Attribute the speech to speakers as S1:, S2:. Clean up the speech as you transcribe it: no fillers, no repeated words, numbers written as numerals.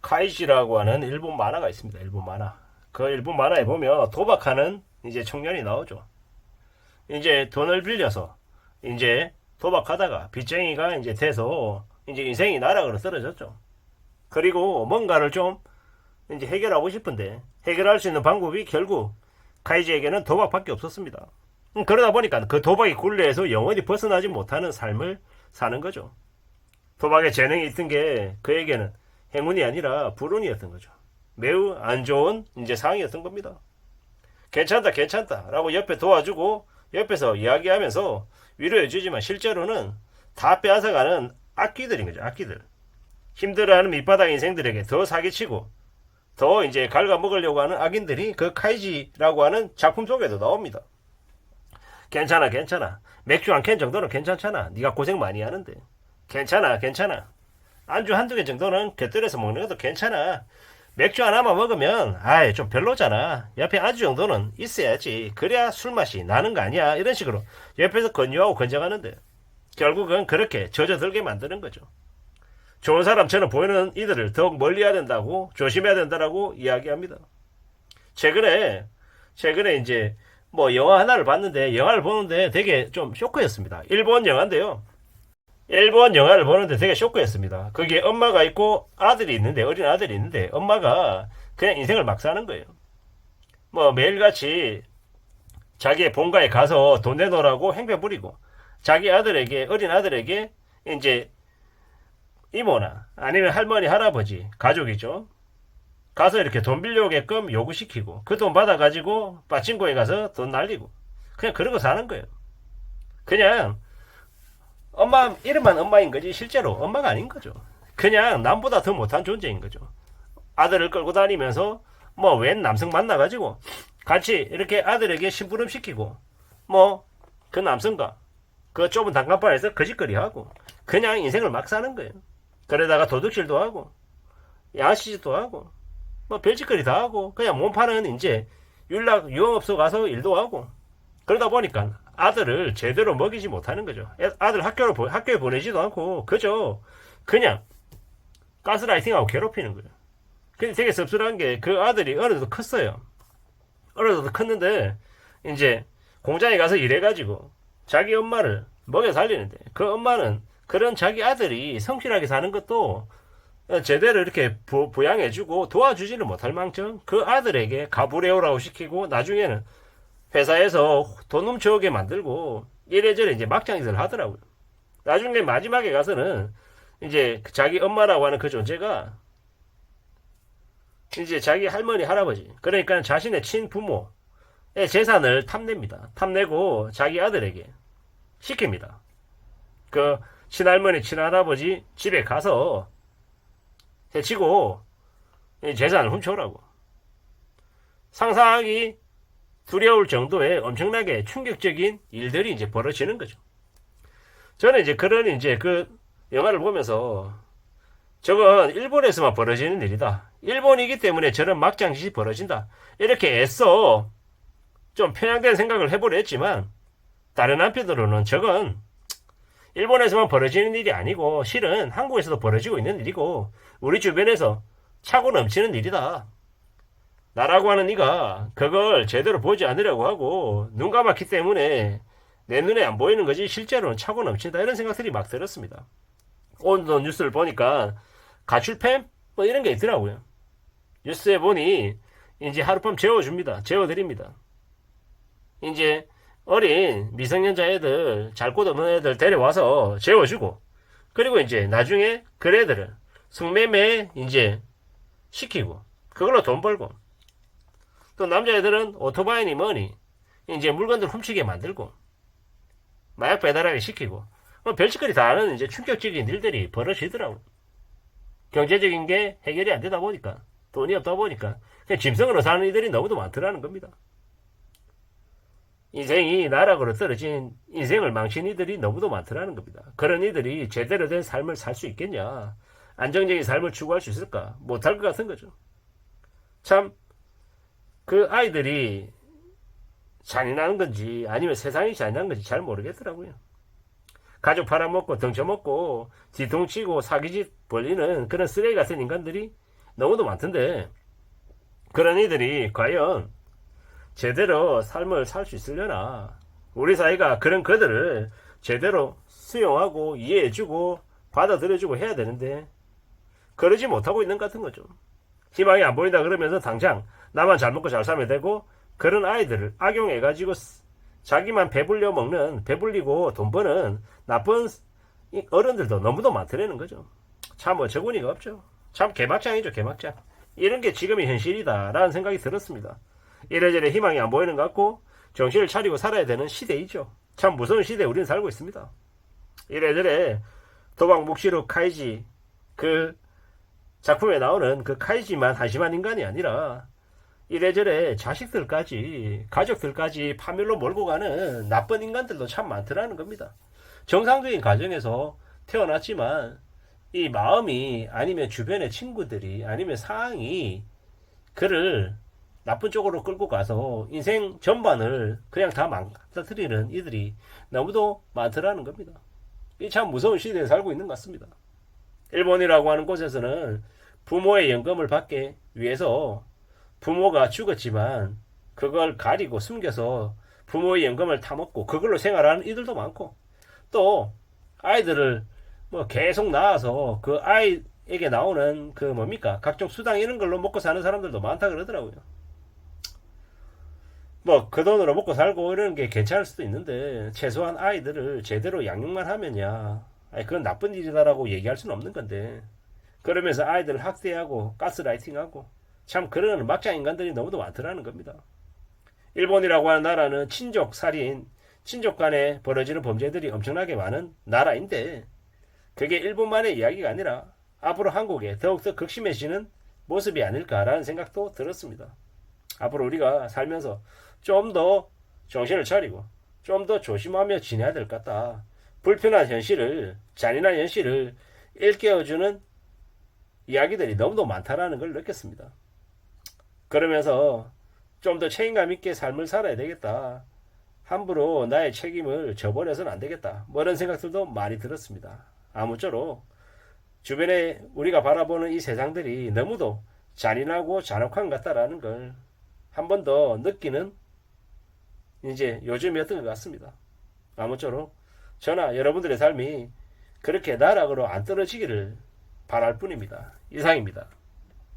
S1: 카이지라고 하는 일본 만화가 있습니다. 일본 만화. 그 일본 만화에 보면 도박하는 이제 청년이 나오죠. 이제 돈을 빌려서 이제 도박하다가 빚쟁이가 이제 돼서 이제 인생이 나락으로 떨어졌죠. 그리고 뭔가를 좀 이제 해결하고 싶은데 해결할 수 있는 방법이 결국 카이지에게는 도박밖에 없었습니다. 그러다 보니까 그 도박의 굴레에서 영원히 벗어나지 못하는 삶을 사는 거죠. 도박에 재능이 있던 게 그에게는 행운이 아니라 불운이었던 거죠. 매우 안 좋은 이제 상황이었던 겁니다. 괜찮다, 괜찮다 라고 옆에 도와주고 옆에서 이야기하면서 위로해주지만 실제로는 다 빼앗아가는 악귀들인 거죠. 악귀들. 힘들어하는 밑바닥 인생들에게 더 사기치고 더 이제 갉아먹으려고 하는 악인들이 그 카이지라고 하는 작품 속에도 나옵니다. 괜찮아, 괜찮아. 맥주 한 캔 정도는 괜찮잖아. 네가 고생 많이 하는데. 괜찮아, 괜찮아. 안주 한두 개 정도는 곁들여서 먹는 것도 괜찮아. 맥주 하나만 먹으면 아예 좀 별로잖아. 옆에 안주 정도는 있어야지. 그래야 술맛이 나는 거 아니야. 이런 식으로 옆에서 권유하고 권장하는데 결국은 그렇게 젖어들게 만드는 거죠. 좋은 사람처럼 보이는 이들을 더욱 멀리해야 된다고, 조심해야 된다라고 이야기합니다. 최근에 이제 뭐 영화 하나를 봤는데 영화를 보는데 되게 좀 쇼크였습니다. 일본 영화인데요. 일본 영화를 보는데 되게 쇼크였습니다. 거기에 엄마가 있고 아들이 있는데, 어린 아들이 있는데 엄마가 그냥 인생을 막 사는 거예요. 뭐 매일같이 자기의 본가에 가서 돈 내놓으라고 행패 부리고 자기 아들에게, 어린 아들에게 이제 이모나 아니면 할머니, 할아버지, 가족이죠. 가서 이렇게 돈 빌려오게끔 요구시키고 그 돈 받아가지고 빠친코에 가서 돈 날리고 그냥 그러고 사는 거예요. 그냥 엄마 이름만 엄마인 거지 실제로 엄마가 아닌 거죠. 그냥 남보다 더 못한 존재인 거죠. 아들을 끌고 다니면서 뭐 웬 남성 만나가지고 같이 이렇게 아들에게 심부름 시키고 뭐 그 남성과 그 좁은 단칸방에서 거짓거리하고 그냥 인생을 막 사는 거예요. 그러다가 도둑질도 하고 양아치짓도 하고 뭐 별짓거리 다 하고 그냥 몸 파는 이제 유흥업소 가서 일도 하고 그러다 보니까 아들을 제대로 먹이지 못하는 거죠. 아들 학교에 보내지도 않고 그저 그냥 가스라이팅하고 괴롭히는 거예요. 근데 되게 씁쓸한 게 그 아들이 어느 정도 컸어요. 어느 정도 컸는데 이제 공장에 가서 일해가지고 자기 엄마를 먹여 살리는데 그 엄마는 그런 자기 아들이 성실하게 사는 것도 제대로 이렇게 부양해주고 도와주지를 못할 망정 그 아들에게 가부레오라고 시키고 나중에는 회사에서 돈 훔쳐오게 만들고 이래저래 이제 막장짓을 하더라고요. 나중에 마지막에 가서는 이제 자기 엄마라고 하는 그 존재가 이제 자기 할머니, 할아버지, 그러니까 자신의 친부모의 재산을 탐냅니다. 탐내고 자기 아들에게 시킵니다. 그 친할머니, 친할아버지 집에 가서 해치고 재산을 훔쳐오라고. 상상하기 두려울 정도의 엄청나게 충격적인 일들이 이제 벌어지는 거죠. 저는 이제 그런 이제 그 영화를 보면서 저건 일본에서만 벌어지는 일이다. 일본이기 때문에 저런 막장짓이 벌어진다. 이렇게 애써 좀 편향된 생각을 해보려 했지만 다른 한편으로는 저건 일본에서만 벌어지는 일이 아니고 실은 한국에서도 벌어지고 있는 일이고 우리 주변에서 차고 넘치는 일이다. 나라고 하는 이가 그걸 제대로 보지 않으려고 하고 눈 감았기 때문에 내 눈에 안 보이는 거지 실제로는 차고 넘친다 이런 생각들이 막 들었습니다. 오늘도 뉴스를 보니까 가출팸 뭐 이런 게 있더라고요. 뉴스에 보니 이제 하룻밤 재워줍니다. 재워드립니다. 이제 어린 미성년자 애들 잘 곳 없는 애들 데려와서 재워주고 그리고 이제 나중에 그 애들을 성매매 이제 시키고 그걸로 돈 벌고 또 남자애들은 오토바이니 뭐니 이제 물건들 훔치게 만들고 마약 배달하게 시키고 뭐 별짓거리 다 하는 이제 충격적인 일들이 벌어지더라고. 경제적인 게 해결이 안 되다 보니까 돈이 없다 보니까 그냥 짐승으로 사는 이들이 너무도 많더라는 겁니다. 인생이 나락으로 떨어진 인생을 망친 이들이 너무도 많더라는 겁니다. 그런 이들이 제대로 된 삶을 살 수 있겠냐? 안정적인 삶을 추구할 수 있을까? 못할 것 같은 거죠. 참 그 아이들이 잔인한 건지 아니면 세상이 잔인한 건지 잘 모르겠더라고요. 가족 팔아먹고 덩쳐먹고 뒤통치고 사기짓 벌리는 그런 쓰레기 같은 인간들이 너무도 많던데 그런 이들이 과연 제대로 삶을 살 수 있으려나? 우리 사회가 그런 그들을 제대로 수용하고 이해해주고 받아들여주고 해야 되는데 그러지 못하고 있는 것 같은 거죠. 희망이 안 보인다 그러면서 당장 나만 잘 먹고 잘 살면 되고 그런 아이들을 악용해가지고 자기만 배불려 먹는 배불리고 돈 버는 나쁜 어른들도 너무도 많더라는 거죠. 참 어처구니가 없죠. 참 개막장이죠, 개막장. 이런 게 지금의 현실이다라는 생각이 들었습니다. 이래저래 희망이 안 보이는 것 같고 정신을 차리고 살아야 되는 시대이죠. 참 무서운 시대에 우리는 살고 있습니다. 이래저래 도박 묵시록 카이지 그 작품에 나오는 그 카이지만 한심한 인간이 아니라 이래저래 자식들까지 가족들까지 파멸로 몰고 가는 나쁜 인간들도 참 많더라는 겁니다. 정상적인 가정에서 태어났지만 이 마음이 아니면 주변의 친구들이 아니면 상황이 그를 나쁜 쪽으로 끌고 가서 인생 전반을 그냥 다 망가뜨리는 이들이 너무도 많더라는 겁니다. 이 참 무서운 시대에 살고 있는 것 같습니다. 일본이라고 하는 곳에서는 부모의 연금을 받기 위해서 부모가 죽었지만 그걸 가리고 숨겨서 부모의 연금을 타먹고 그걸로 생활하는 이들도 많고 또 아이들을 뭐 계속 낳아서 그 아이에게 나오는 그 뭡니까 각종 수당 이런 걸로 먹고 사는 사람들도 많다 그러더라고요. 뭐 그 돈으로 먹고 살고 이러는 게 괜찮을 수도 있는데 최소한 아이들을 제대로 양육만 하면야 아니 그건 나쁜 일이다라고 얘기할 수는 없는 건데 그러면서 아이들을 학대하고 가스라이팅하고 참 그러는 막장 인간들이 너무도 많더라는 겁니다. 일본이라고 하는 나라는 친족 살인 친족 간에 벌어지는 범죄들이 엄청나게 많은 나라인데 그게 일본만의 이야기가 아니라 앞으로 한국에 더욱더 극심해지는 모습이 아닐까라는 생각도 들었습니다. 앞으로 우리가 살면서 좀 더 정신을 차리고 좀 더 조심하며 지내야 될 것 같다. 불편한 현실을 잔인한 현실을 일깨워주는 이야기들이 너무도 많다라는 걸 느꼈습니다. 그러면서 좀 더 책임감 있게 삶을 살아야 되겠다. 함부로 나의 책임을 져버려서는 안 되겠다. 뭐 이런 생각들도 많이 들었습니다. 아무쪼록 주변에 우리가 바라보는 이 세상들이 너무도 잔인하고 잔혹한 것 같다라는 걸 한 번 더 느끼는 이제 요즘이었던 것 같습니다. 아무쪼록 저나 여러분들의 삶이 그렇게 나락으로 안 떨어지기를 바랄 뿐입니다. 이상입니다.